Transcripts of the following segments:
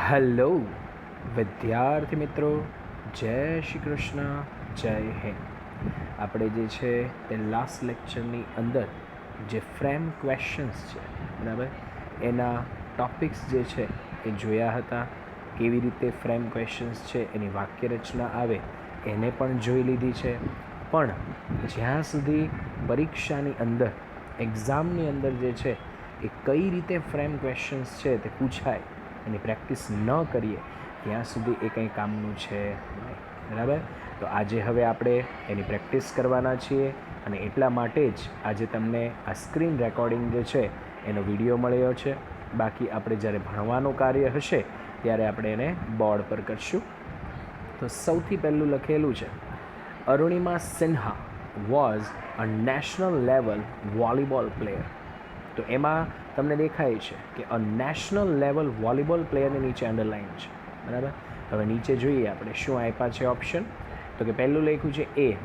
Hello વિદ્યાર્થી મિત્રો, જય શ્રી કૃષ્ણ, જય હિન્દ. આપણે જે છે તે લાસ્ટ લેક્ચરની અંદર જે ફ્રેમ ક્વેશ્ચન્સ છે બરાબર, એના ટોપિક્સ જે છે એ જોયા હતા. કેવી રીતે ફ્રેમ ક્વેશ્ચન્સ છે એની વાક્ય રચના આવે એને પણ જોઈ લીધી છે. પણ જ્યાં સુધી પરીક્ષાની અંદર, એક્ઝામની અંદર જે છે એ કઈ રીતે ફ્રેમ ક્વેશ્ચન્સ છે તે પૂછાય એની પ્રેક્ટિસ ન કરીએ ત્યાં સુધી એ કંઈ કામનું છે નહીં. બરાબર, તો આજે હવે આપણે એની પ્રેક્ટિસ કરવાના છીએ અને એટલા માટે જ આજે તમને આ સ્ક્રીન રેકોર્ડિંગ જે છે એનો વિડીયો મળ્યો છે. બાકી આપણે જ્યારે ભણવાનું કાર્ય હશે ત્યારે આપણે એને બોર્ડ પર કરશું. તો સૌથી પહેલું લખેલું છે, Arunima Sinha was a national level volleyball player. તો એમાં તમને દેખાય છે કે અ નેશનલ લેવલ વોલીબોલ પ્લેયરની નીચે અંડરલાઇન છે. બરાબર, હવે નીચે જોઈએ આપણે શું આપ્યા છે ઓપ્શન. તો કે પહેલું લખ્યું છે એ,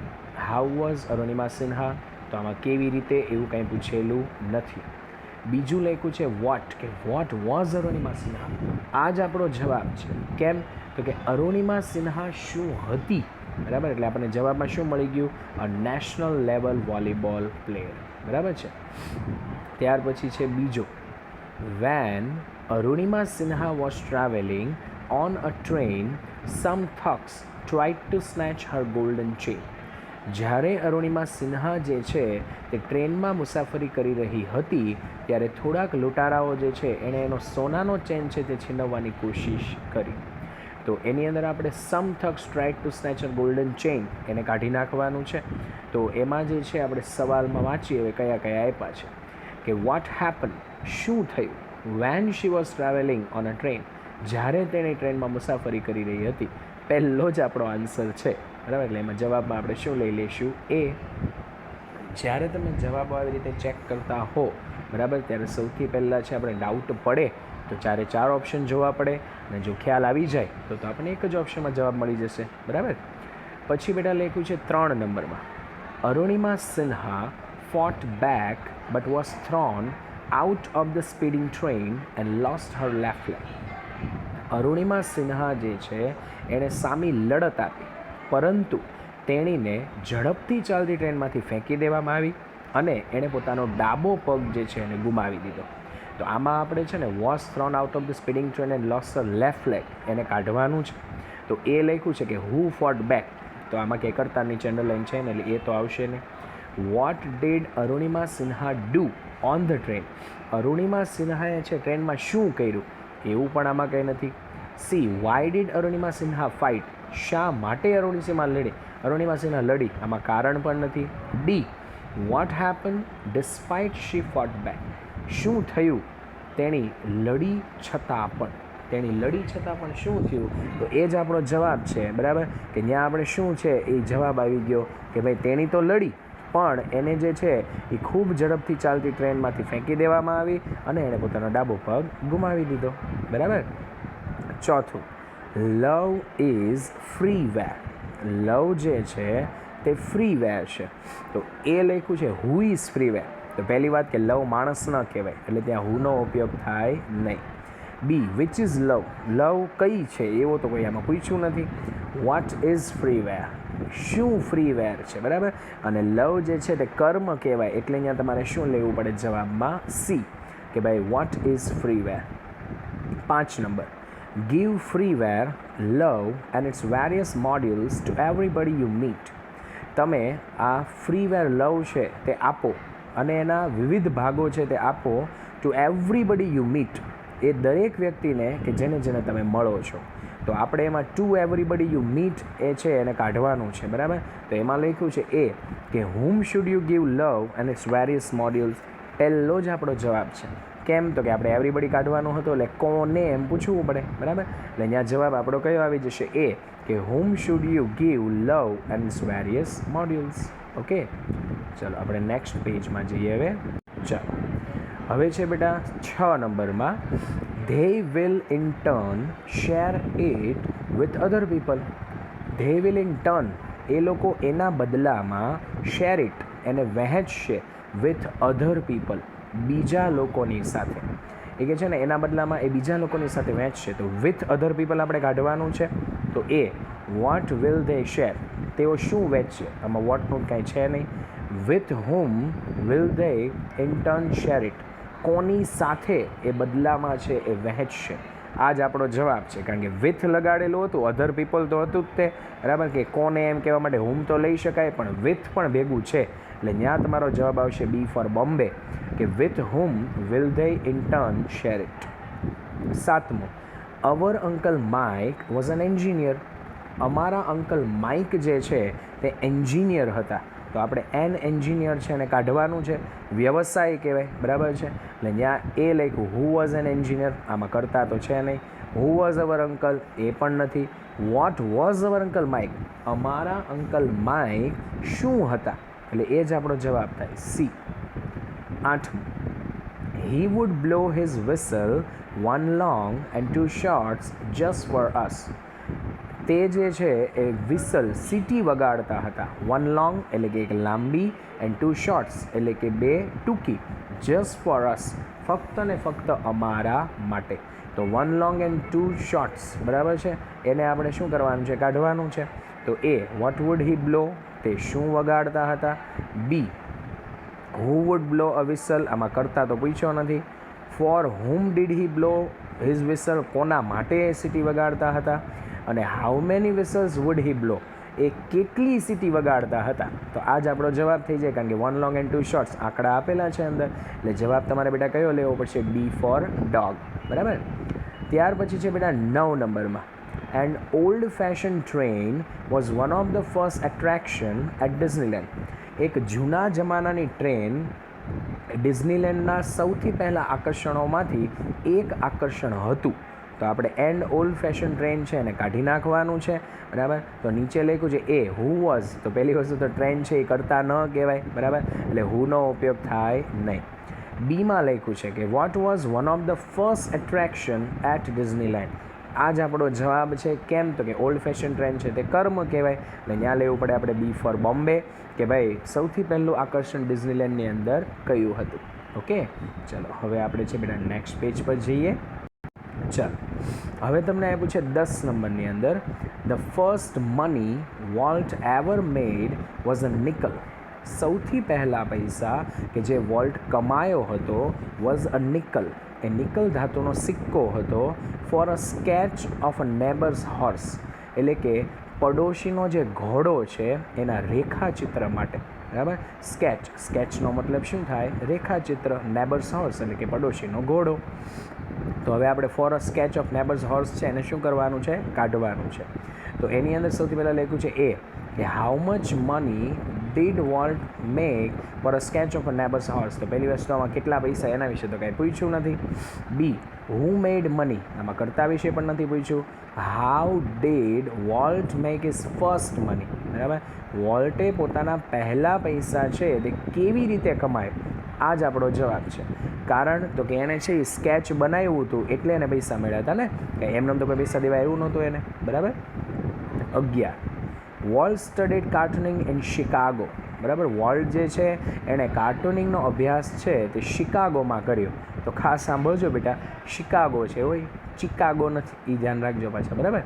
હાઉ વોઝ અરુણિમા સિન્હા. તો આમાં કેવી રીતે એવું કંઈ પૂછેલું નથી. બીજું લખ્યું છે વોટ, કે વોટ વોઝ અરુણિમા સિન્હા. આ જ આપણો જવાબ છે. કેમ? તો કે અરુણિમા સિન્હા શું હતી. બરાબર, એટલે આપણને જવાબમાં શું મળી ગયું? A national level volleyball player. બરાબર છે. ત્યાર પછી છે બીજો, when Arunima Sinha was travelling on a train some thugs tried to snatch her golden chain. જ્યારે અરુણિમા સિન્હા જે છે તે ટ્રેનમાં મુસાફરી કરી રહી હતી ત્યારે થોડાક લૂંટારાઓ જે છે એણે એનો સોનાનો ચેન છે તે છીનવવાની કોશિશ કરી. તો એની અંદર આપણે some thugs tried to snatch her golden chain એને કાઢી નાખવાનું છે. તો એમાં જે છે આપણે સવાલમાં વાંચીએ હવે કયા કયા આપ્યા છે. કે વોટ હેપન, શું થયું, when she was travelling on a train, જ્યારે તેણે ટ્રેનમાં મુસાફરી કરી રહી હતી. પહેલો જ આપણો આન્સર છે. બરાબર, એટલે એમાં જવાબમાં આપણે શું લઈ લઈશું? એ. જ્યારે તમે જવાબો આવી રીતે ચેક કરતા હો બરાબર, ત્યારે સૌથી પહેલાં છે આપણે ડાઉટ પડે તો ચારે ચાર ઓપ્શન જોવા પડે, અને જો ખ્યાલ આવી જાય તો આપણને એક જ ઓપ્શનમાં જવાબ મળી જશે. બરાબર, પછી બેટા લખ્યું છે 3 નંબરમાં, Arunima Sinha fought back but was thrown out of the speeding train and lost her left leg. Arunima Sinha જે છે એણે સામી લડત આપી, પરંતુ તેણીને ઝડપથી ચાલતી ટ્રેનમાંથી ફેંકી દેવામાં આવી અને એણે પોતાનો ડાબો પગ જે છે એને ગુમાવી દીધો. તો આમાં આપણે છે ને was thrown out of the speeding train and lost her left leg એને કાઢવાનું છે. તો એ લખ્યું છે કે હુ ફોટ બેક. તો આમાં કે કરતા નીચે અંડરલાઇન છે ને એટલે એ તો આવશે નહીં. What did Arunima Sinha do on the train. Arunima સિન્હાએ છે ટ્રેનમાં શું કર્યું એવું પણ આમાં કંઈ નથી. C, why did Arunima Sinha fight. શા માટે અરુણિમા સિન્હા લડી, આમાં કારણ પણ નથી. D, what happen despite she fought back. શું થયું તેણી લડી છતાં પણ શું થયું? તો એ જ આપણો જવાબ છે. બરાબર, કે ત્યાં આપણે શું છે એ જવાબ આવી ગયો કે ભાઈ તેણી તો લડી પણ એને જે છે એ ખૂબ ઝડપથી ચાલતી ટ્રેનમાંથી ફેંકી દેવામાં આવી અને એણે પોતાનો ડાબો પગ ગુમાવી દીધો. બરાબર. ચોથું, લવ ઇઝ ફ્રી વેર. લવ જે છે તે ફ્રી વેર છે. તો એ લખ્યું છે હુ ઇઝ ફ્રી વેર. તો પહેલી વાત કે લવ માણસ ન કહેવાય એટલે ત્યાં હુનો ઉપયોગ થાય નહીં. બી, વિચ ઇઝ લવ. લવ કઈ છે એવો તો કોઈ આમાં પૂછ્યું નથી. વોટ ઇઝ ફ્રી વેર, શું ફ્રી વેર છે. બરાબર, અને લવ જે છે તે કર્મ કહેવાય એટલે અહીંયા તમારે શું લેવું પડે જવાબમાં? સી, કે ભાઈ વોટ ઇઝ ફ્રી વેર. 5 નંબર, give free ware love and its various modules to everybody you meet. તમે આ ફ્રી વેર લવ છે તે આપો અને એના વિવિધ ભાગો છે તે આપો ટુ એવરીબડી યુ મીટ, એ દરેક વ્યક્તિને કે જેને તમે મળો છો. તો આપણે એમાં ટુ એવરીબડી યુ મીટ એ છે એને કાઢવાનું છે. બરાબર, તો એમાં લખ્યું છે એ કે whom should you give love and its various modules. પહેલો જ આપણો જવાબ છે. કેમ? તો કે આપણે એવરીબડી કાઢવાનું હતું એટલે કોને એમ પૂછવું પડે. બરાબર, એટલે અહીંયા જવાબ આપણો કયો આવી જશે? એ, કે whom should you give love and its various modules. Okay, ચલો આપણે નેક્સ્ટ પેજમાં જઈએ હવે. ચાલો હવે છે બેટા 6 નંબરમાં, they will in turn share it with other people. they will in turn, એ લોકો એના બદલામાં share it એને વહેંચશે with other people, બીજા લોકોની સાથે. એ કે છે ને એના બદલામાં એ બીજા લોકોની સાથે વહેંચશે. તો વિથ અધર પીપલ આપણે કાઢવાનું છે. તો એ વોટ વિલ દે શેર, તેઓ શું વહેંચશે? આમાં વોટનું કાંઈ છે નહીં. With whom will they in turn share it, કોની સાથે એ બદલામાં છે એ વહેંચશે. આ જ આપણો જવાબ છે, કારણ કે વિથ લગાડેલું હતું, અધર પીપલ તો હતું જ તે, બરાબર, કે કોને એમ કહેવા માટે હુમ તો લઈ શકાય, પણ વિથ પણ ભેગું છે, એટલે ત્યાં તમારો જવાબ આવશે બી ફોર બોમ્બે, કે with whom will they in turn share it. 7મું, our uncle Mike was an engineer. અમારા અંકલ માઇક જે છે તે એન્જિનિયર હતા. તો આપણે એન એન્જિનિયર છે એને કાઢવાનું છે, વ્યવસાય કહેવાય, બરાબર છે, એટલે ત્યાં એ લખ્યું હુ વોઝ એન એન્જિનિયર, આમાં કરતા તો છે નહીં. હુ વોઝ અવર અંકલ, એ પણ નથી. What was our uncle Mike, અમારા અંકલ માઇક શું હતા, એટલે એ જ આપણો જવાબ થાય સી. 8મું, he would blow his whistle one long and two shorts just for us. તે જે છે એ વિસલ સીટી વગાડતા હતા. વન લોંગ એટલે કે એક લાંબી, એન્ડ ટુ શોર્ટ્સ એટલે કે બે ટૂંકી. જસ્ટ ફોર અસ, ફક્ત ને ફક્ત અમારા માટે. તો one long and two shorts, બરાબર છે, એને આપણે શું કરવાનું છે? કાઢવાનું છે. તો એ વોટ વુડ હી બ્લો, તે શું વગાડતા હતા. B who would blow a whistle, આમાં કરતા તો પૂછ્યો નથી. For whom did he blow his whistle, કોના માટે એ સીટી વગાડતા હતા. અને how many whistles would he blow, એ કેટલી સીટી વગાડતા હતા. તો આ જ આપણો જવાબ થઈ જાય, કારણ કે one long and two shorts આંકડા આપેલા છે અંદર, એટલે જવાબ તમારે બેટા કયો લેવો પડશે? બી ફોર ડોગ, બરાબર. ત્યાર પછી છે બેટા 9 નંબરમાં, and old fashion train was one of the first attraction at Disneyland. એક જૂના જમાનાની ટ્રેન ડિઝનીલેન્ડના સૌથી પહેલાં આકર્ષણોમાંથી એક આકર્ષણ હતું. તો આપણે એન્ડ ઓલ્ડ ફેશન ટ્રેન છે એને કાઢી નાખવાનું છે, બરાબર. તો નીચે લખ્યું છે એ હુ વોઝ, તો પહેલી વસ્તુ તો ટ્રેન છે એ કરતા ન કહેવાય, બરાબર, એટલે હુનો ઉપયોગ થાય નહીં. બીમાં લખ્યું છે કે what was one of the first attraction at Disneyland. આ જ આપણો જવાબ છે. કેમ? તો કે ઓલ્ડ ફેશન ટ્રેન છે તે કર્મ કહેવાય, એટલે ત્યાં લેવું પડે આપણે બી ફોર બોમ્બે, કે ભાઈ સૌથી પહેલું આકર્ષણ ડિઝનીલેન્ડની અંદર કયું હતું. ઓકે, ચલો હવે આપણે છે બેટા નેક્સ્ટ પેજ પર જઈએ. ચાલો, હવે તમને આપ્યું છે 10 નંબરની અંદર, the first money volt ever made was a nickel. સૌથી પહેલાં પૈસા કે જે વોલ્ટ કમાયો હતો was a nickel, A nickel ધાતુનો સિક્કો હતો. For a sketch of a neighbours horse, એટલે કે પડોશીનો જે ઘોડો છે એના રેખાચિત્ર માટે, બરાબર. સ્કેચનો મતલબ શું થાય? રેખાચિત્ર. નેબર્સ હોર્સ એટલે કે પડોશીનો ઘોડો. તો હવે આપણે for a sketch of neighbours horse છે એને શું કરવાનું છે? કાઢવાનું છે. તો એની અંદર સૌથી પહેલાં લખ્યું છે એ કે how much money did volt make for a sketch of a neighbours horse. તો પહેલી વસ્તુ આમાં કેટલા પૈસા એના વિશે તો કાંઈ પૂછ્યું નથી. બી હુ મેડ મની, આમાં કરતા વિશે પણ નથી પૂછ્યું. How did volt make is first money, બરાબર. વોલ્ટે પોતાના પહેલાં પૈસા છે તે કેવી રીતે કમાય, આ જ આપણો જવાબ છે. કારણ તો કે એણે છે એ સ્કેચ બનાવ્યું હતું એટલે એને પૈસા મળ્યા હતા ને, કે એમને તો કોઈ પૈસા દેવા એવું નહોતું એને, બરાબર. 11, વોલ્ટ સ્ટડીડ કાર્ટૂનિંગ ઇન શિકાગો, બરાબર. વોલ્ટ જે છે એણે કાર્ટૂનિંગનો અભ્યાસ છે તે શિકાગોમાં કર્યો. તો ખાસ સાંભળજો બેટા, શિકાગો છે હોય, ચિકાગો નથી, એ ધ્યાન રાખજો પાછા, બરાબર.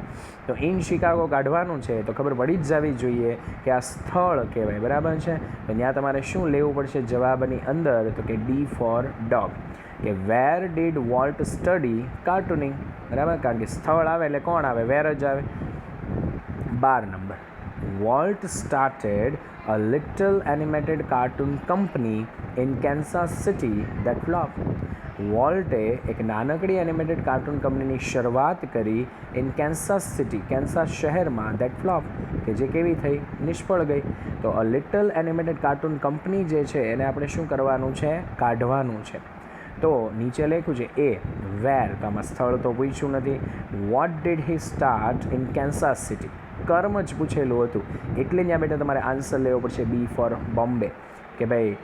તો ઇન શિકાગો કાઢવાનું છે તો ખબર પડી જ જવી જોઈએ કે આ સ્થળ કહેવાય, બરાબર છે. તો ત્યાં તમારે શું લેવું પડશે જવાબની અંદર? તો કે ડી ફોર ડોગ, કે વેર ડીડ વોલ્ટ સ્ટડી કાર્ટૂનિંગ, બરાબર, કારણ કે સ્થળ આવે એટલે કોણ આવે? વેર જ આવે. 12 number, Walt started a little animated cartoon company in Kansas City that flop. વોલ્ટે એક નાનકડી એનિમેટેડ કાર્ટૂન કંપનીની શરૂઆત કરી ઇન કેન્સાસ સિટી, કેન્સાસ શહેરમાં, દેટ ફ્લોપ, કે જે કેવી થઈ? નિષ્ફળ ગઈ. તો a little animated cartoon company જે છે એને આપણે શું કરવાનું છે? કાઢવાનું છે. તો નીચે લખ્યું છે એ વેર, તો આમાં સ્થળ તો પૂછ્યું નથી. What did he start in Kansas city, કર્મ જ પૂછેલું હતું, એટલે ત્યાં બેટા તમારે આન્સર લેવો પડશે બી ફોર બોમ્બે, કે ભાઈ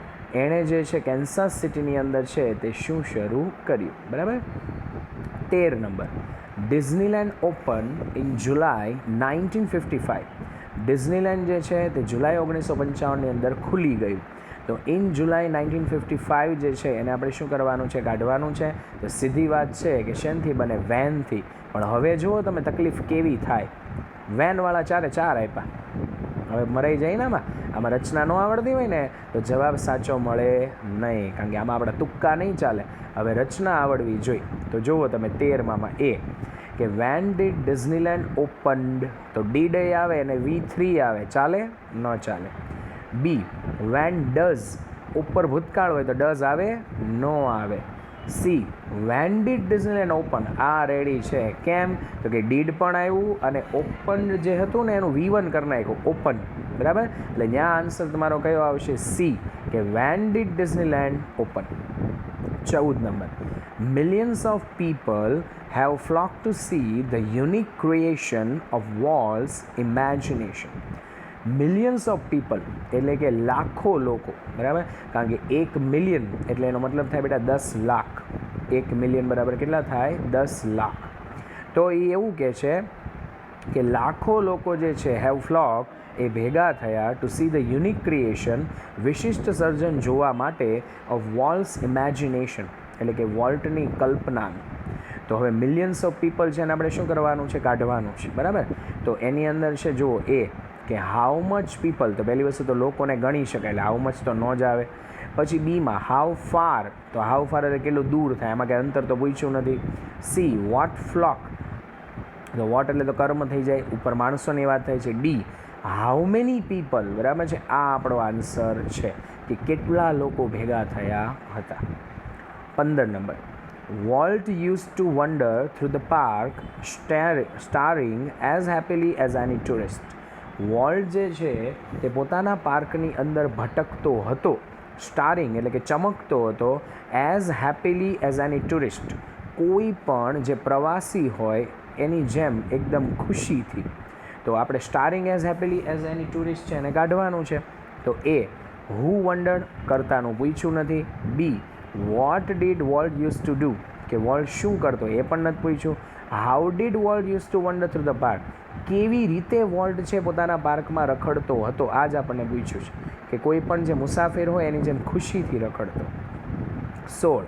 એણે જે છે કેન્સાસ સિટીની અંદર છે તે શું શરૂ કર્યું, બરાબર. 13 number, Disneyland open in July 1955. Disneyland જે છે તે જુલાઈ 1955ની અંદર ખુલી ગયું. તો ઇન જુલાઈ 1955 જે છે એને આપણે શું કરવાનું છે, કાઢવાનું છે. તો સીધી વાત છે કે શેનથી બને, વેનથી. પણ હવે જુઓ તમે તકલીફ કેવી થાય, વેનવાળા 4 આપ્યા, હવે મરાઈ જાય ને આમાં રચના ન આવડતી હોય ને તો જવાબ સાચો મળે નહીં, કારણ કે આમાં આપણા તુક્કા નહીં ચાલે. હવે રચના આવડવી જોઈએ. તો જુઓ તમે 13માં એ કે વેન ડીડ ડિઝનીલેન્ડ ઓપન્ડ, તો ડીડ આવે અને V3 આવે, ચાલે ન ચાલે. બી વેન ડઝ, ઉપર ભૂતકાળ હોય તો ડઝ આવે ન આવે. C when did Disneyland open, આ રેડી છે, કેમ તો કે ડીડ પણ આવ્યું અને ઓપન જે હતું ને એનું V1 કરી નાખ્યું, ઓપન, બરાબર. એટલે ત્યાં આન્સર તમારો કયો આવશે, સી, કે when did Disneyland open. 14 number, millions of people have flocked to see the unique creation of Wall's imagination. Millions of people એટલે કે લાખો લોકો, બરાબર, કારણ કે 1 મિલિયન એટલે એનો મતલબ થાય બેટા 10 લાખ. 1 મિલિયન બરાબર કેટલા થાય, 10 લાખ. તો એ એવું કહે છે કે લાખો લોકો જે છે હેવ ફ્લોક, એ ભેગા થયા to see the unique creation, વિશિષ્ટ સર્જન જોવા માટે, ઓફ વોલ્સ ઇમેજિનેશન એટલે કે વોલ્ટની કલ્પનાનું. તો હવે મિલિયન્સ ઓફ પીપલ છે અને આપણે શું કરવાનું છે, કાઢવાનું છે, બરાબર. તો એની અંદર છે જુઓ એ કે હાઉ મચ પીપલ, તો પહેલી વસ્તુ તો લોકોને ગણી શકાય એટલે હાઉ મચ તો ન જ આવે. પછી બીમાં હાઉ ફાર, તો હાઉ ફાર એટલે કેટલું દૂર થાય, એમાં કંઈ અંતર તો પૂછ્યું નથી. સી વોટ ફ્લોક, તો વોટ એટલે તો કર્મ થઈ જાય, ઉપર માણસોની વાત થાય છે. ડી હાઉ મેની પીપલ, બરાબર છે, આ આપણો આન્સર છે કે કેટલા લોકો ભેગા થયા હતા. 15 number, Walt used to wander through the park staring as happily as any tourist. Volt જે છે તે પોતાના પાર્કની અંદર ભટકતો હતો, સ્ટારિંગ એટલે કે ચમકતો હતો, એઝ હેપીલી એઝ એની ટુરિસ્ટ, કોઈ પણ જે પ્રવાસી હોય એની જેમ એકદમ ખુશીથી. તો આપણે સ્ટારિંગ એઝ હેપીલી એઝ એની ટુરિસ્ટ છે એને કાઢવાનું છે. તો એ હુ વન્ડર્ડ, કરતાનું પૂછ્યું નથી. B what did Walt use to do, કે વોલ્ટ શું કરતો એ પણ નથી પૂછ્યું. How did Walt use to wander through the park, કેવી રીતે વોલ્ટ છે પોતાના પાર્કમાં રખડતો હતો, આ જ આપણને પૂછ્યું છે કે કોઈ પણ જે મુસાફિર હોય એની જેમ ખુશીથી રખડતો. 16,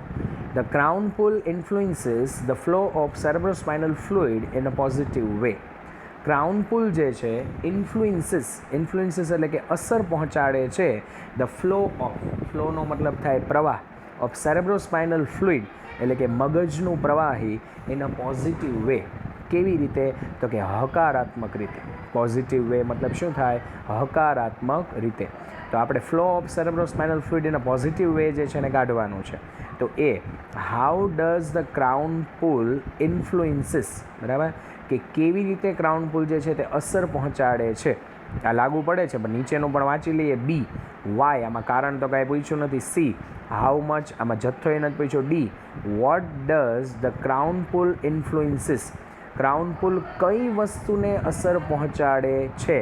the crown pull influences the flow of cerebrospinal fluid in a positive way. Crown pull જે છે ઇન્ફ્લુએન્સીસ એટલે કે અસર પહોંચાડે છે, ધ ફ્લો ઓફ, ફ્લોનો મતલબ થાય પ્રવાહ, ઓફ સેરેબ્રોસ્પાઇનલ ફ્લુઇડ એટલે કે મગજનું પ્રવાહી, ઇન અ પોઝિટિવ વે, કેવી રીતે તો કે હકારાત્મક રીતે. પોઝિટિવ વે મતલબ શું થાય, હકારાત્મક રીતે. તો આપણે flow of cerebrospinal fluid in a positive way જે છે એને કાઢવાનું છે. તો એ how does the crown pull influences, બરાબર, કે કેવી રીતે ક્રાઉન પુલ જે છે તે અસર પહોંચાડે છે, આ લાગુ પડે છે. પણ નીચેનું પણ વાંચી લઈએ. બી વાય, આમાં કારણ તો કાંઈ પૂછ્યું નથી. સી હાઉ મચ, આમાં જથ્થો એ નથી પૂછ્યો. D what does the crown pull influences, crown pull કઈ વસ્તુને અસર પહોંચાડે છે,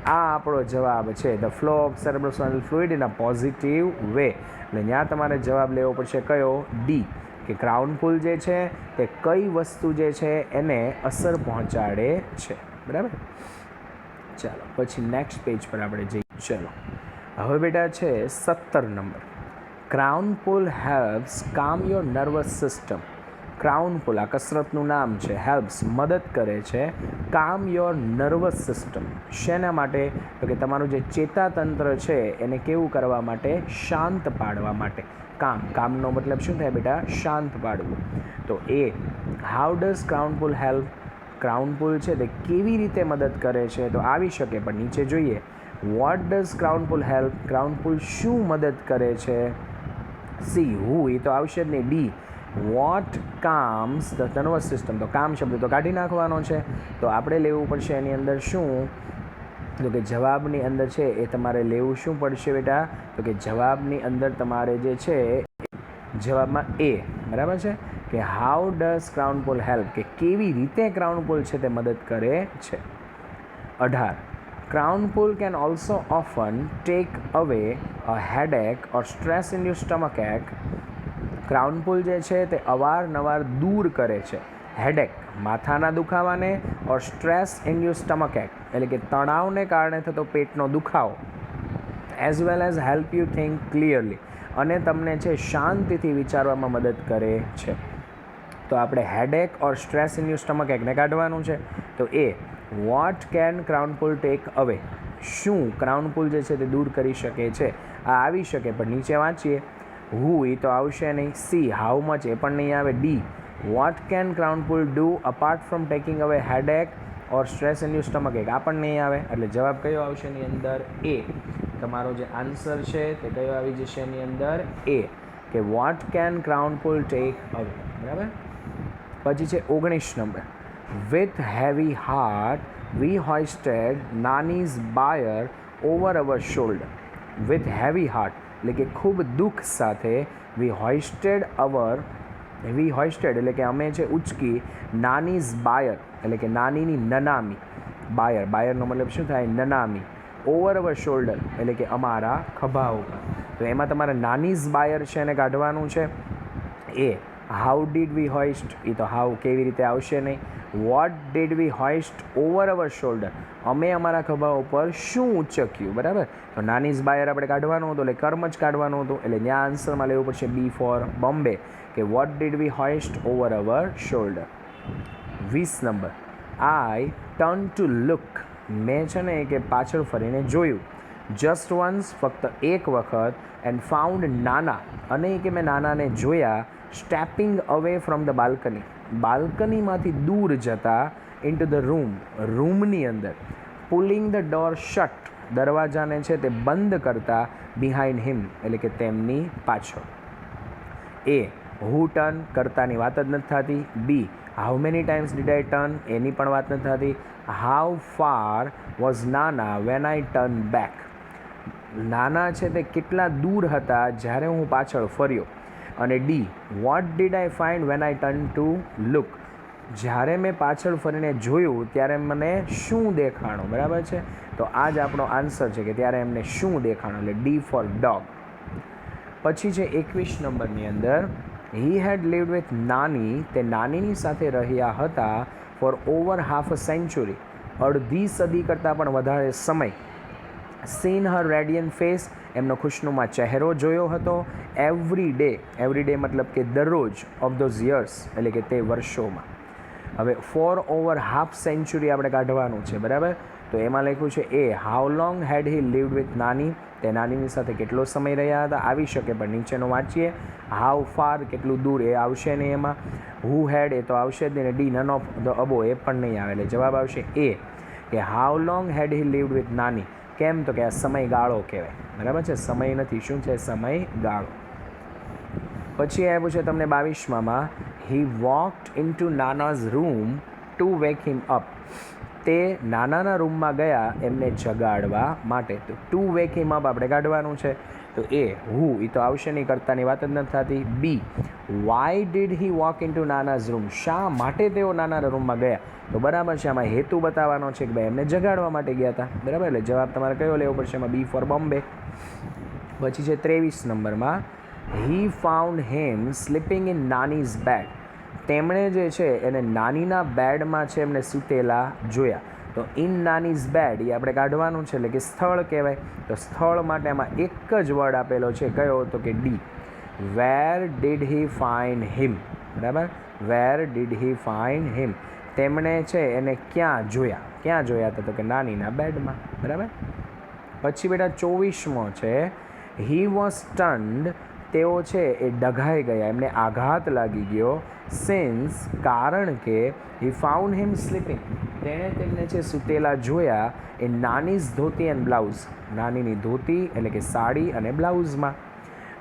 આ આપણો જવાબ છે. The flow of cerebrospinal fluid in a positive way. એટલે ત્યાં તમારે જવાબ લેવો પડશે કયો, ડી, કે ક્રાઉન પુલ જે છે તે કઈ વસ્તુ જે છે એને અસર પહોંચાડે છે, બરાબર. ચાલો પછી નેક્સ્ટ પેજ પર આપણે જઈએ. ચલો હવે બેટા છે 17 નંબર, ક્રાઉન પુલ હેલ્પ્સ કામ યોર નર્વસ સિસ્ટમ. ક્રાઉન પુલ, આ કસરતનું નામ છે, હેલ્પ્સ મદદ કરે છે, કામ યોર નર્વસ સિસ્ટમ, શેના માટે તો કે તમારું જે ચેતાતંત્ર છે એને કેવું કરવા માટે, શાંત પાડવા માટે. કામનો મતલબ શું થાય બેટા, શાંત પાડવું. તો એ how does crown pull help, crown pull છે તે કેવી રીતે મદદ કરે છે, તો આવી શકે પણ નીચે જોઈએ. What does crown pull help, crown pull શું મદદ કરે છે. સી હુ, એ તો આવશે જ નહીં. D what calms the nervous system, તો કામ શબ્દ તો કાઢી નાખવાનો છે. તો આપણે લેવું પડશે એની અંદર શું, તો કે જવાબની અંદર છે એ તમારે લેવું શું પડશે બેટા, તો કે જવાબની અંદર તમારે જે છે જવાબમાં એ, બરાબર છે, કે how does crown pull help, કે કેવી રીતે ક્રાઉન પુલ છે તે મદદ કરે છે. 18, crown pull can also often take away a headache or stress in your stomach ache. Crown pull જે છે તે અવારનવાર દૂર કરે છે હેડેક, માથાના દુખાવાને, or stress in your stomach ache એટલે કે તણાવને કારણે થતો પેટનો દુખાવો, as well as help you think clearly, અને તમને છે શાંતિથી વિચારવામાં મદદ કરે છે. તો આપણે headache or stress in you stomach એકને કાઢવાનું છે. તો એ what can crown pull take away, શું ક્રાઉન પુલ જે છે તે દૂર કરી શકે છે. આ આવી શકે પણ નીચે વાંચીએ. હુ એ તો આવશે નહીં. સી હાઉ મચ એ પણ નહીં આવે. D what can crown pull do apart from taking away headache or stress in you stomach ache, આ પણ નહીં આવે. એટલે જવાબ કયો આવશે એની અંદર? એ. તમારો જે આન્સર છે તે કયો આવી જશે એની અંદર? એ, કે what can crown pull take away. બરાબર. પછી છે 19 નંબર. With heavy heart we hoisted Nani's bier over our shoulder. With heavy heart એટલે કે ખૂબ દુઃખ સાથે વી હોઇસ્ટેડ એટલે કે અમે છે ઉચકી નાનીઝ બાયર એટલે કે નાનીની નનામી. બાયરનો મતલબ શું થાય? નનામી. ઓવર અવર શોલ્ડર એટલે કે અમારા ખભા ઉપર. તો એમાં તમારે નાનીઝ બાયર છે એને કાઢવાનું છે. એ હાઉ ડીડ વી હોઇસ્ટ, એ તો હાઉ કેવી રીતે આવશે નહીં. What did we hoist over our shoulder, અમે અમારા ખભા ઉપર શું ઉચક્યું. બરાબર. તો નાનીઝ બાયર આપણે કાઢવાનું હતું એટલે કર્મ જ કાઢવાનું હતું, એટલે ત્યાં આન્સરમાં લેવું પડશે બી ફોર બોમ્બે, કે what did we hoist over our shoulder. 20 number. I turn to look, મેં છે ને કે પાછળ ફરીને જોયું. જસ્ટ વન્સ ફક્ત એક વખત. એન્ડ ફાઉન્ડ નાના, અને કે મેં નાનાને જોયા stepping away from the balcony, બાલ્કનીમાંથી દૂર જતા ઇન્ટુ ધ રૂમની અંદર. પુલિંગ ધ ડોર શટ, દરવાજાને છે તે બંધ કરતા બિહાઇન્ડ હિમ એટલે કે તેમની પાછળ. એ હુ ટર્ન, કરતાની વાત જ નથી થતી. B how many times did I turn, એની પણ વાત નથી થતી. How far was Nana when I turned back, નાના છે તે કેટલા દૂર હતા જ્યારે હું પાછળ ફર્યો. અને D what did I find van I turn to look, જ્યારે મેં પાછળ ફરીને જોયું ત્યારે મને શું દેખાણું. બરાબર છે. તો આ જ આપણો આન્સર છે કે ત્યારે એમને શું દેખાણું, એટલે ડી ફોર ડોગ. પછી છે 21 નંબરની અંદર. હી હેડ લીવડ વિથ નાની, તે નાનીની સાથે રહ્યા હતા for over half a century, અડધી સદી કરતાં પણ વધારે સમય. સીન હર રેડિયન્ટ ફેસ, એમનો ખુશનુમા ચહેરો જોયો હતો. એવરી ડે મતલબ કે દરરોજ. ઓફ ધોઝ યર્સ એટલે કે તે વર્ષોમાં. હવે ફોર ઓવર હાફ સેન્ચુરી આપણે કાઢવાનું છે. બરાબર. તો એમાં લખ્યું છે એ how long had he lived with Nani, તે નાનીની સાથે કેટલો સમય રહ્યા હતા. આવી શકે પણ નીચેનો વાંચીએ. હાઉ ફાર કેટલું દૂર એ આવશે નહીં એમાં. હુ હેડ એ તો આવશે જ નહીં. D none of the above એ પણ નહીં આવે. એટલે જવાબ આવશે એ, કે how long had he lived with Nani. કેમ? તો કે આ સમયગાળો કહેવાય. બરાબર છે. સમય નથી, શું છે? સમયગાળો. પછી આવ્યું છે તમને 22માં. He walked into Nana's room to wake him up, તે નાનાના રૂમમાં ગયા એમને જગાડવા માટે. તો ટુ વેક હિમ અપ આપણે કાઢવાનું છે. તો એ હુ એ તો આવશે નહીં, કરતાની વાત જ નથી થતી. B why did he walk into Nana's room, શા માટે તેઓ નાનાના રૂમમાં ગયા. તો બરાબર છે. આમાં હેતુ બતાવવાનો છે કે ભાઈ એમને જગાડવા માટે ગયા હતા. બરાબર. એટલે જવાબ તમારે કયો લેવો પડશે એમાં? B four Bombay. પછી છે 23 નંબરમાં. He found him sleeping in Nani's bed, તેમણે જે છે એને નાનીના બેડમાં છે એમને સૂતેલા જોયા. તો ઇન નાનીઝ બેડ એ આપણે કાઢવાનું છે, એટલે કે સ્થળ કહેવાય. તો સ્થળ માટે આમાં એક જ વર્ડ આપેલો છે. કયો? તો કે D. Where did he find him. બરાબર. વેર ડીડ હી ફાઇન્ડ હિમ, તેમણે છે એને ક્યાં જોયા. ક્યાં જોયા હતા? તો કે નાનીના બેડમાં. બરાબર. પછી બેટા 24મો છે. હી વોઝ સ્ટન્ડ, તેઓ છે એ ડઘાઈ ગયા, એમને આઘાત લાગી ગયો. સિન્સ, કારણ કે હી ફાઉન્ડ હિમ સ્લીપિંગ, તેણે તેમને છે સૂતેલા જોયા એ નાનીઝ ધોતી એન્ડ બ્લાઉઝ, નાનીની ધોતી એટલે કે સાડી અને બ્લાઉઝમાં.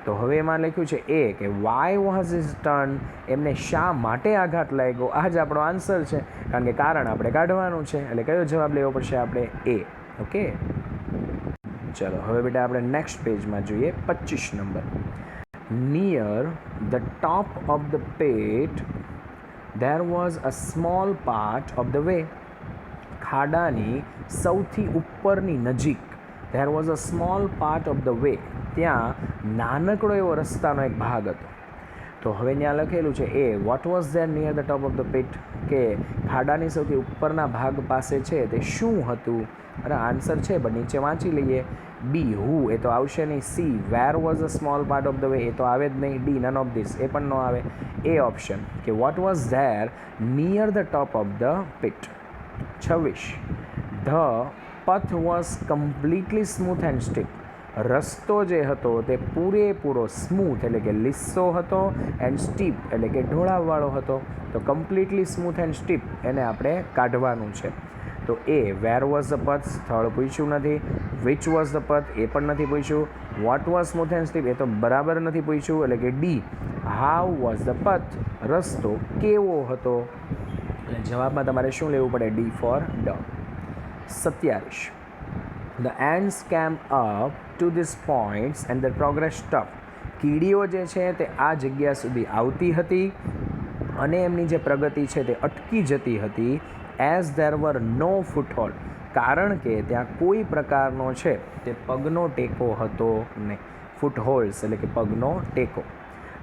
તો હવે એમાં લખ્યું છે એ, કે વાય વોઝ હિઝ ટર્ન, એમને શા માટે આઘાત લાગ્યો. આ જ આપણો આન્સર છે, કારણ કે કારણ આપણે કાઢવાનું છે. એટલે કયો જવાબ લેવો પડશે આપણે? એ. ઓકે. ચલો હવે બેટા આપણે નેક્સ્ટ પેજમાં જોઈએ. 25 number. Near the top of the pit there was a small part of the way, ખાડાની સૌથી ઉપરની નજીક. there was a small part of the way, ત્યાં નાનકડો એવો રસ્તાનો એક ભાગ હતો. તો હવે ત્યાં લખેલું છે એ what was there near the top of the pit, કે ખાડાની સૌથી ઉપરના ભાગ પાસે છે તે શું હતું. અને આન્સર છે પણ નીચે વાંચી લઈએ. બી હુ એ તો આવશે નહીં. C where was a small part of the way એ તો આવે જ નહીં. ડી નન ઓફ ધીસ એ પણ ન આવે. એ ઓપ્શન કે what was there near the top of the pit. 26 the path was completely smooth and steep, રસ્તો જે હતો તે પૂરેપૂરો સ્મૂથ એટલે કે લીસો હતો, એન્ડ સ્ટીપ એટલે કે ઢોળાવવાળો હતો. તો કમ્પ્લીટલી સ્મૂથ એન્ડ સ્ટીપ એને આપણે કાઢવાનું છે. તો એ વેર વોઝ ધ પથ સ્થળ પૂછ્યું નથી. વિચ વોઝ ધ પથ એ પણ નથી પૂછ્યું. What was smooth and steep એ તો બરાબર નથી પૂછ્યું. એટલે કે ડી હાઉ વોઝ ધ પથ રસ્તો કેવો હતો. એટલે જવાબમાં તમારે શું લેવું પડે? D for dog. 27 The ants came up to these points and their progress stopped. કીડીઓ જે છે તે આ જગ્યા સુધી આવતી હતી અને એમની જે પ્રગતિ છે તે અટકી જતી હતી. એઝ ધેર વર નો ફૂટહોલ્ડ, કારણ કે ત્યાં કોઈ પ્રકારનો છે તે પગનો ટેકો હતો નહીં. ફૂટહોલ્ડ્સ એટલે કે પગનો ટેકો.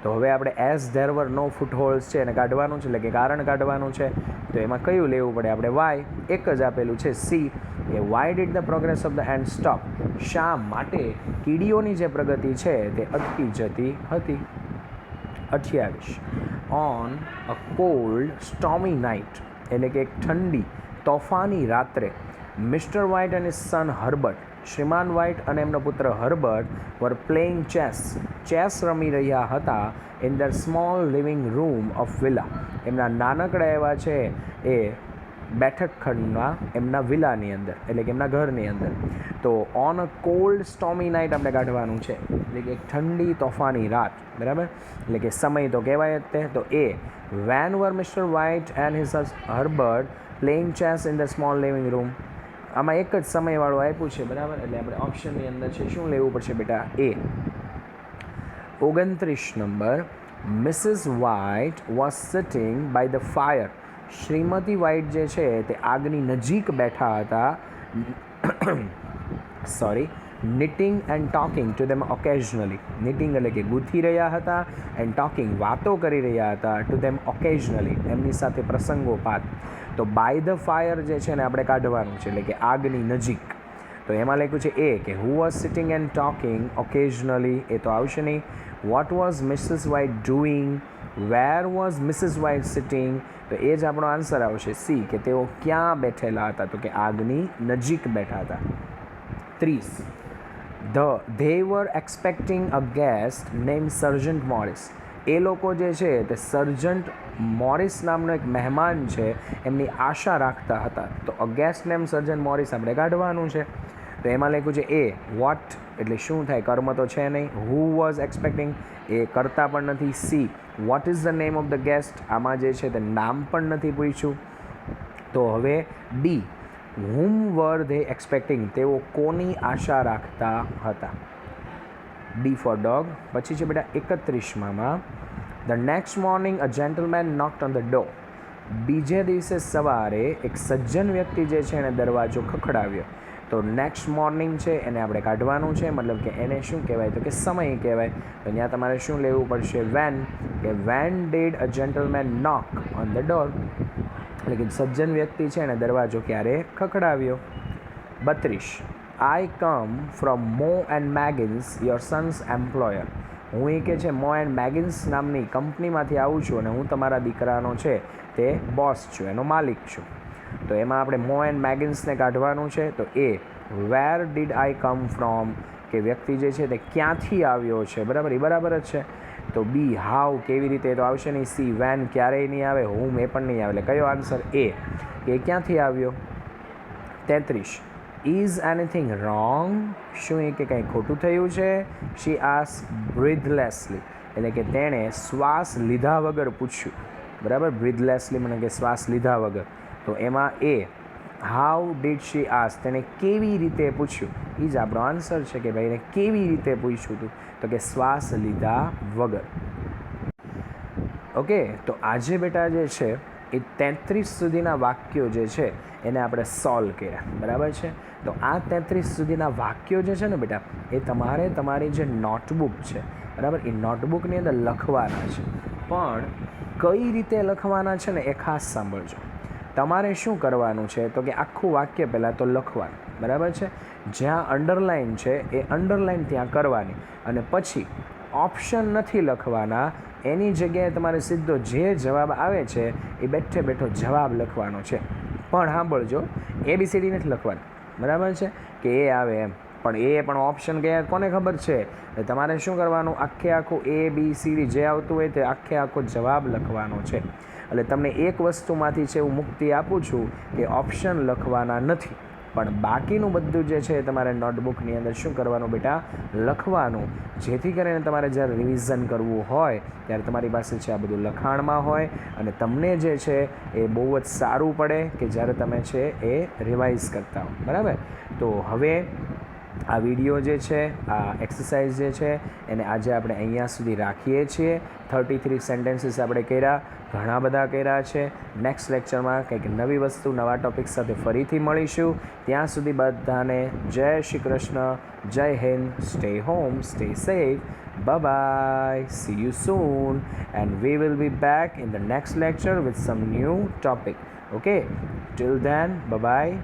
તો હવે આપણે એઝ ધેર વર નો ફૂટહોલ્ડ્સ છે એને કાઢવાનું છે, એટલે કે કારણ કાઢવાનું છે. તો એમાં કયું લેવું પડે આપણે? વાય. એક જ આપેલું છે સી, કે why did the progress of the and stop, શા માટે કીડીઓની જે પ્રગતિ છે તે અટકી જતી હતી. 28 ઓન અ કોલ્ડ સ્ટોમી નાઇટ, એટલે કે એક ઠંડી તોફાની રાત્રે મિસ્ટર વ્હાઇટ અને સન હર્બર્ટ, શ્રીમાન વ્હાઇટ અને એમનો પુત્ર હર્બર્ટ વર પ્લેઇંગ ચેસ રમી રહ્યા હતા in the small living room of villa, એમના નાનકડા એવા છે એ બેઠક ખંડના એમના વિલાની અંદર, એટલે કે એમના ઘરની અંદર. તો ઓન અ કોલ્ડ સ્ટોમી નાઇટ આપણે કાઢવાનું છે, એટલે કે એક ઠંડી તોફાની રાત, બરાબર. એટલે કે સમય તો કહેવાય જ તે. તો એ when were Mr White and his Herbert playing chess in the small living room. આમાં એક જ સમયવાળું આપ્યું છે, બરાબર. એટલે આપણે ઓપ્શનની અંદર છે શું લેવું પડશે બેટા? એ. 29 નંબર Mrs White was sitting by the fire, શ્રીમતી વ્હાઇટ જે છે તે આગની નજીક બેઠા હતા. Sorry, knitting and talking to them occasionally. Knitting એટલે કે ગૂંથી રહ્યા હતા, એન્ડ ટોકિંગ વાતો કરી રહ્યા હતા, ટુ ધેમ ઓકેઝનલી એમની સાથે પ્રસંગોપાત. તો બાય ધ ફાયર જે છે ને આપણે કાઢવાનું છે, એટલે કે આગની નજીક. તો એમાં લખ્યું છે એ કે who was sitting and talking occasionally, એ તો આવશે નહીં. What was Mrs White doing, where was Mrs White sitting, તો એ જ આપણો આન્સર આવશે સી, કે તેઓ ક્યાં બેઠેલા હતા, તો કે આગની નજીક બેઠા હતા. 30 they were expecting a guest named sergeant Morris, એ લોકો જે છે તે સર્જન્ટ મોરિસ નામનો એક મહેમાન છે એમની આશા રાખતા હતા. તો અ ગેસ્ટ નેમ સર્જન્ટ મોરિસ આપણે કાઢવાનું છે. તો એમાં લખ્યું છે એ વોટ એટલે શું થાય? કર્મ તો છે નહીં. હુ વોઝ એક્સપેક્ટિંગ એ કરતા પણ નથી. See what is the name of the guest, આમાં જે છે તે નામ પણ નથી પૂછ્યું. તો હવે D whom were they expecting, તેઓ કોની આશા રાખતા હતા? D for dog. પછી છે બેટા 31માં the next morning a gentleman knocked on the door, બીજે દિવસે સવારે એક સજ્જન વ્યક્તિ જે છે એને દરવાજો ખખડાવ્યો. તો નેક્સ્ટ મોર્નિંગ છે એને આપણે કાઢવાનું છે, મતલબ કે એને શું કહેવાય? તો કે સમય કહેવાય. તો ત્યાં તમારે શું લેવું પડશે? વેન, કે when did a gentleman knock on the door, એટલે કે સજ્જન વ્યક્તિ છે એને દરવાજો ક્યારે ખખડાવ્યો. 32 આઈ કમ ફ્રોમ મો એન્ડ મેગિન્સ યોર સન્સ એમ્પ્લોયર, હું એ કે છે મો એન્ડ મેગિન્સ નામની કંપનીમાંથી આવું છું અને હું તમારા દીકરાનો છે તે બોસ છું, એનો માલિક છું. તો એમાં આપણે મો એન્ડ મેગિન્સને કાઢવાનું છે. તો એ where did I come from, કે વ્યક્તિ જે છે તે ક્યાંથી આવ્યો છે, બરાબર. એ બરાબર જ છે. તો બી હાઉ કેવી રીતે, તો આવશે નહીં. સી વેન ક્યારેય નહીં આવે, હોમ એ પણ નહીં આવે. એટલે કયો આન્સર? એ કે ક્યાંથી આવ્યો. 33 ઇઝ એનીથિંગ રોંગ, શું એ કે કંઈ ખોટું થયું છે? શી આસ્ક બ્રીથલેસલી, એટલે કે તેણે શ્વાસ લીધા વગર પૂછ્યું, બરાબર. બ્રીથલેસલી મને કે શ્વાસ લીધા વગર. તો એમાં એ હાઉ ડીડ શી આસ્ક, તેણે કેવી રીતે પૂછ્યું, એ જ આપણો આન્સર છે કે ભાઈ એને કેવી રીતે પૂછ્યું હતું, તો કે શ્વાસ લીધા વગર. ઓકે, તો આજે બેટા જે છે એ 33 સુધીના વાક્યો જે છે એને આપણે સોલ્વ કર્યા, બરાબર છે. તો આ 33 સુધીના વાક્યો જે છે ને બેટા એ તમારે તમારી જે નોટબુક છે બરાબર. એ નોટબુકની અંદર લખવાના છે, પણ કઈ રીતે લખવાના છે ને એ ખાસ સાંભળજો. તમારે શું કરવાનું છે તો કે આખું વાક્ય પહેલાં તો લખવાનું, બરાબર છે. જ્યાં અંડરલાઇન છે એ અંડરલાઇન ત્યાં કરવાની, અને પછી ઓપ્શન નથી લખવાના, એની જગ્યાએ તમારે સીધો જે જવાબ આવે છે એ બેઠે બેઠો જવાબ લખવાનો છે. પણ સાંભળજો, ABCD નથી લખવાનું, બરાબર છે, કે એ આવે એમ. પણ એ પણ ઓપ્શન કયા કોને ખબર છે. તમારે શું કરવાનું, આખે આખું ABCD જે આવતું હોય તે આખે આખો જવાબ લખવાનો છે. એટલે તમને એક વસ્તુમાંથી છે હું મુક્તિ આપું છું કે ઓપ્શન લખવાના નથી, પણ બાકીનું બધું જે છે તમારે નોટબુકની અંદર શું કરવાનું બેટા, લખવાનું, જેથી કરીને તમારે જ્યારે રિવિઝન કરવું હોય ત્યારે તમારી પાસે છે આ બધું લખાણમાં હોય, અને તમને જે છે એ બહુ જ સારું પડે કે જ્યારે તમે છે એ રિવાઇઝ કરતા હો, બરાબર. તો હવે આ વિડીયો જે છે, આ એક્સરસાઇઝ જે છે એને આજે આપણે અહીંયા સુધી રાખીએ છીએ. 33 સેન્ટેન્સીસ આપણે કર્યા, ઘણા બધા કર્યા છે. નેક્સ્ટ લેક્ચરમાં કંઈક નવી વસ્તુ, નવા ટૉપિક સાથે ફરીથી મળીશું. ત્યાં સુધી બધાને જય શ્રી કૃષ્ણ, જય Hind, stay home, stay safe, bye-bye, see you soon, and we will be back in the next lecture with some new topic. Okay, till then, bye-bye.